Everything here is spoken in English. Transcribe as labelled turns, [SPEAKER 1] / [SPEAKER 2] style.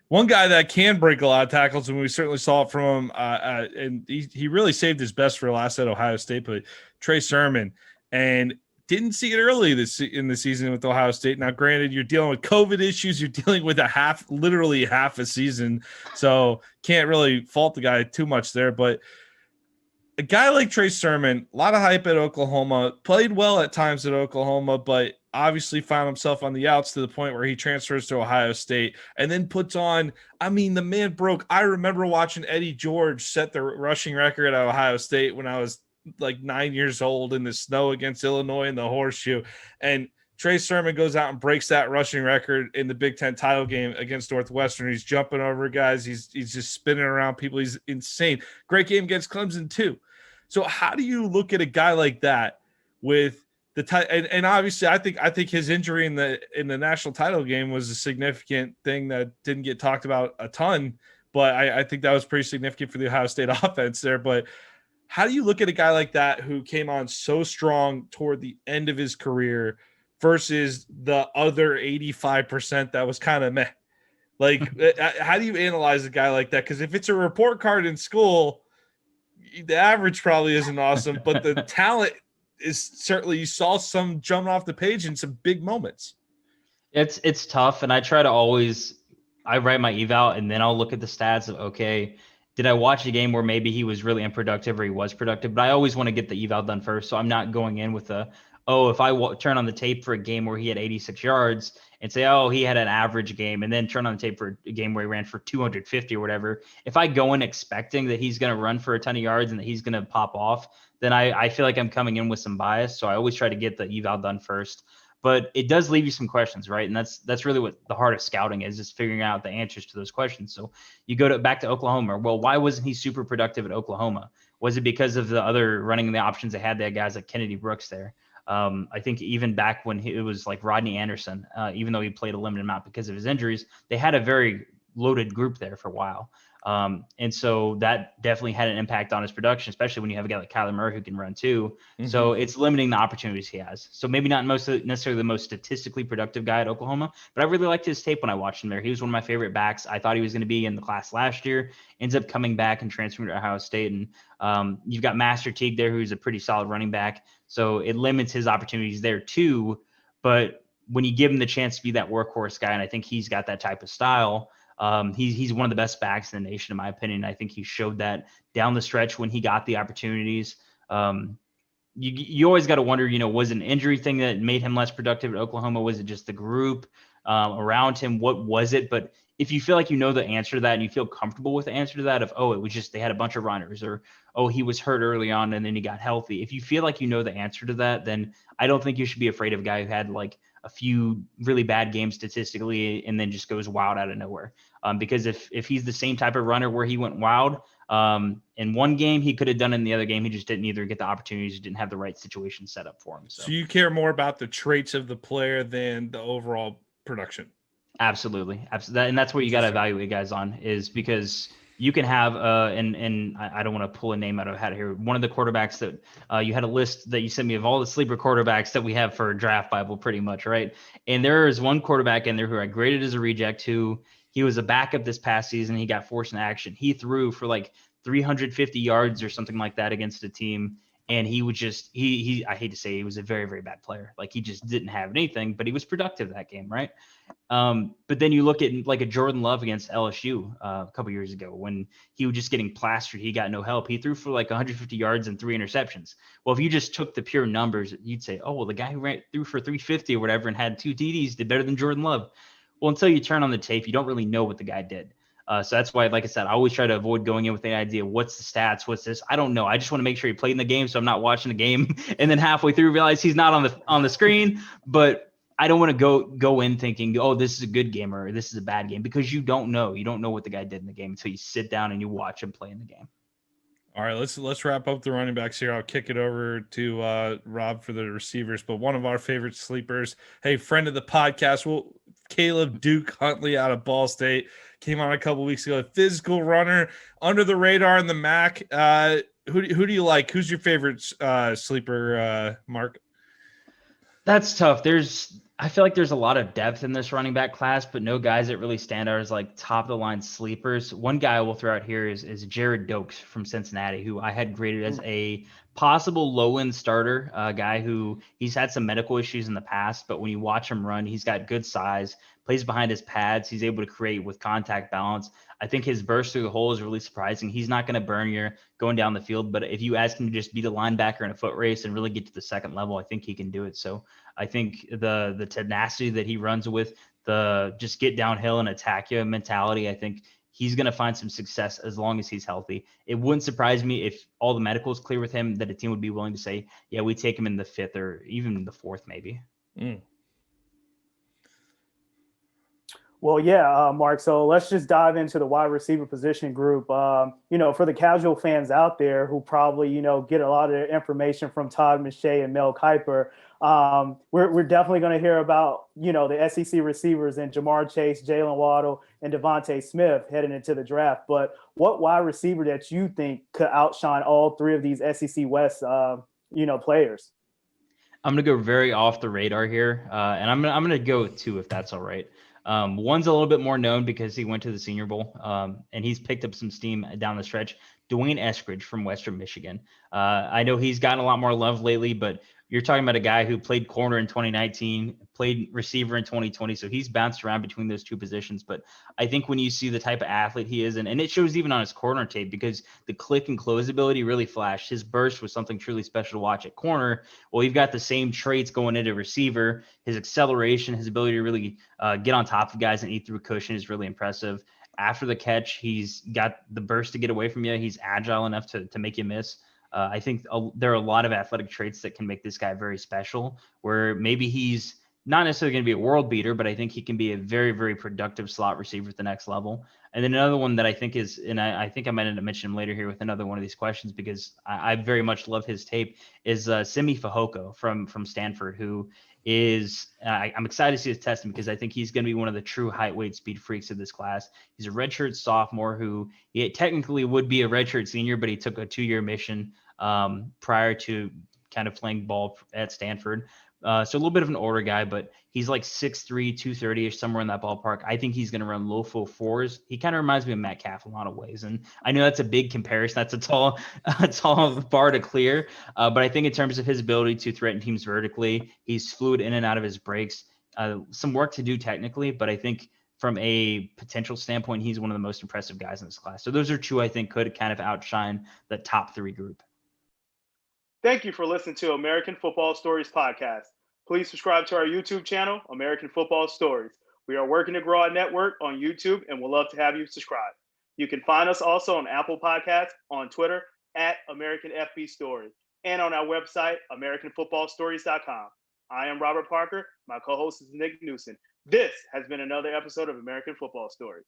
[SPEAKER 1] One guy that can break a lot of tackles, and we certainly saw it from him, and he really saved his best for last at Ohio State, but Trey Sermon, and didn't see it early in the season with Ohio State. Now, granted, you're dealing with COVID issues, you're dealing with literally half a season, so can't really fault the guy too much there, but a guy like Trey Sermon, a lot of hype at Oklahoma, played well at times at Oklahoma, but obviously found himself on the outs to the point where he transfers to Ohio State and then puts on, I mean, the man broke. I remember watching Eddie George set the rushing record at Ohio State when I was like 9 years old in the snow against Illinois in the horseshoe. And Trey Sermon goes out and breaks that rushing record in the Big Ten title game against Northwestern. He's jumping over guys. He's just spinning around people. He's insane. Great game against Clemson too. So how do you look at a guy like that with the and obviously I think his injury in the national title game was a significant thing that didn't get talked about a ton, but I think that was pretty significant for the Ohio State offense there. But how do you look at a guy like that who came on so strong toward the end of his career versus the other 85% that was kind of meh? Like, how do you analyze a guy like that? Because if it's a report card in school, the average probably isn't awesome, but the talent is certainly, you saw some jumping off the page in some big moments.
[SPEAKER 2] It's tough. And I try to I write my eval and then I'll look at the stats of, okay, did I watch a game where maybe he was really unproductive or he was productive? But I always want to get the eval done first. So I'm not going in with if I turn on the tape for a game where he had 86 yards and say, oh, he had an average game, and then turn on the tape for a game where he ran for 250 or whatever. If I go in expecting that he's going to run for a ton of yards and that he's going to pop off, then I feel like I'm coming in with some bias. So I always try to get the eval done first. But it does leave you some questions, right? And that's really what the heart of scouting is figuring out the answers to those questions. So you go back to Oklahoma. Well, why wasn't he super productive at Oklahoma? Was it because of the other running the options they had? They had guys like Kennedy Brooks there. I think even back when it was like Rodney Anderson, even though he played a limited amount because of his injuries, they had a very loaded group there for a while. And so that definitely had an impact on his production, especially when you have a guy like Kyler Murray who can run too. Mm-hmm. So it's limiting the opportunities he has. So maybe not necessarily the most statistically productive guy at Oklahoma, but I really liked his tape when I watched him there. He was one of my favorite backs. I thought he was going to be in the class last year, ends up coming back and transferring to Ohio State. And you've got Master Teague there, who's a pretty solid running back. So it limits his opportunities there too. But when you give him the chance to be that workhorse guy, and I think he's got that type of style, he's one of the best backs in the nation, in my opinion. I think he showed that down the stretch when he got the opportunities. You always got to wonder, was it an injury thing that made him less productive at Oklahoma? Was it just the group around him? What was it? But if you feel like you know the answer to that and you feel comfortable with the answer to that of, it was just they had a bunch of runners, or, he was hurt early on and then he got healthy. If you feel like you know the answer to that, then I don't think you should be afraid of a guy who had like a few really bad games statistically and then just goes wild out of nowhere. Because if he's the same type of runner where he went wild in one game, he could have done it in the other game. He just didn't either get the opportunities, didn't have the right situation set up for him.
[SPEAKER 1] So you care more about the traits of the player than the overall production.
[SPEAKER 2] Absolutely. And that's what you got to evaluate guys on, is because you can have, and I don't want to pull a name out of a hat here. One of the quarterbacks that you had a list that you sent me of all the sleeper quarterbacks that we have for Draft Bible pretty much, right? And there is one quarterback in there who I graded as a reject, who he was a backup this past season. He got forced in action. He threw for like 350 yards or something like that against a team. And he would just, I hate to say he was a very, very bad player. Like he just didn't have anything, but he was productive that game, right? But then you look at like a Jordan Love against LSU a couple years ago when he was just getting plastered. He got no help. He threw for like 150 yards and 3 interceptions. Well, if you just took the pure numbers, you'd say, oh, well, the guy who threw for 350 or whatever and had 2 TDs did better than Jordan Love. Well, until you turn on the tape, you don't really know what the guy did. So that's why, like I said, I always try to avoid going in with the idea, what's the stats? What's this? I don't know. I just want to make sure he played in the game, so I'm not watching the game and then halfway through realize he's not on the screen. But I don't want to go in thinking, oh, this is a good game or this is a bad game, because you don't know. You don't know what the guy did in the game until you sit down and you watch him play in the game.
[SPEAKER 1] All right, let's wrap up the running backs here. I'll kick it over to Rob for the receivers, but one of our favorite sleepers, hey, friend of the podcast, Caleb Duke Huntley out of Ball State, came on a couple weeks ago. Physical runner, under the radar in the MAC. Who do you like? Who's your favorite sleeper, Mark?
[SPEAKER 2] That's tough. There's I feel like there's a lot of depth in this running back class, but no guys that really stand out as like top of the line sleepers. One guy I will throw out here is Jared Dokes from Cincinnati, who I had graded as a possible low end starter, guy who he's had some medical issues in the past, but when you watch him run, he's got good size, plays behind his pads, he's able to create with contact balance. I think his burst through the hole is really surprising. He's not going to burn you going down the field, but if you ask him to just beat a linebacker in a foot race and really get to the second level, I think he can do it. So I think the tenacity that he runs with, the just get downhill and attack you mentality, I think he's going to find some success as long as he's healthy. It wouldn't surprise me if all the medicals clear with him that a team would be willing to say, yeah, we take him in the 5th or even the 4th, maybe.
[SPEAKER 3] Well, yeah, Mark. So let's just dive into the wide receiver position group. For the casual fans out there who probably, get a lot of their information from Todd McShay and Mel Kiper, we're definitely going to hear about, the SEC receivers and Jamar Chase, Jalen Waddle, and Devontae Smith heading into the draft. But what wide receiver that you think could outshine all three of these SEC West, players?
[SPEAKER 2] I'm going to go very off the radar here, and I'm going to go with 2 if that's all right. One's a little bit more known because he went to the Senior Bowl, and he's picked up some steam down the stretch. Dwayne Eskridge from Western Michigan. I know he's gotten a lot more love lately, but you're talking about a guy who played corner in 2019, played receiver in 2020, so he's bounced around between those 2 positions. But I think when you see the type of athlete he is, and it shows even on his corner tape because the click and close ability really flashed. His burst was something truly special to watch at corner. Well, you've got the same traits going into receiver. His acceleration, his ability to really get on top of guys and eat through cushion is really impressive. After the catch, he's got the burst to get away from you. He's agile enough to make you miss. I think there are a lot of athletic traits that can make this guy very special, where maybe he's not necessarily going to be a world beater, but I think he can be a very, very productive slot receiver at the next level. And then another one that I think is, and I think I might end up mentioning him later here with another one of these questions because I very much love his tape, is Simi Fehoko from Stanford, who is I'm excited to see his testing because I think he's going to be one of the true height, weight, speed freaks of this class. He's a redshirt sophomore who he technically would be a redshirt senior, but he took a 2-year mission prior to kind of playing ball at Stanford. So a little bit of an older guy, but he's like 6'3", 230-ish, somewhere in that ballpark. I think he's going to run low full 4s. He kind of reminds me of Metcalf in a lot of ways. And I know that's a big comparison. That's a tall bar to clear. But I think in terms of his ability to threaten teams vertically, he's fluid in and out of his breaks. Some work to do technically, but I think from a potential standpoint, he's one of the most impressive guys in this class. So those are 2 I think could kind of outshine the top 3 group.
[SPEAKER 3] Thank you for listening to American Football Stories podcast. Please subscribe to our YouTube channel, American Football Stories. We are working to grow our network on YouTube and we'd love to have you subscribe. You can find us also on Apple Podcasts, on Twitter at American FB Story, and on our website, AmericanFootballStories.com. I am Robert Parker. My co-host is Nick Knudsen. This has been another episode of American Football Stories.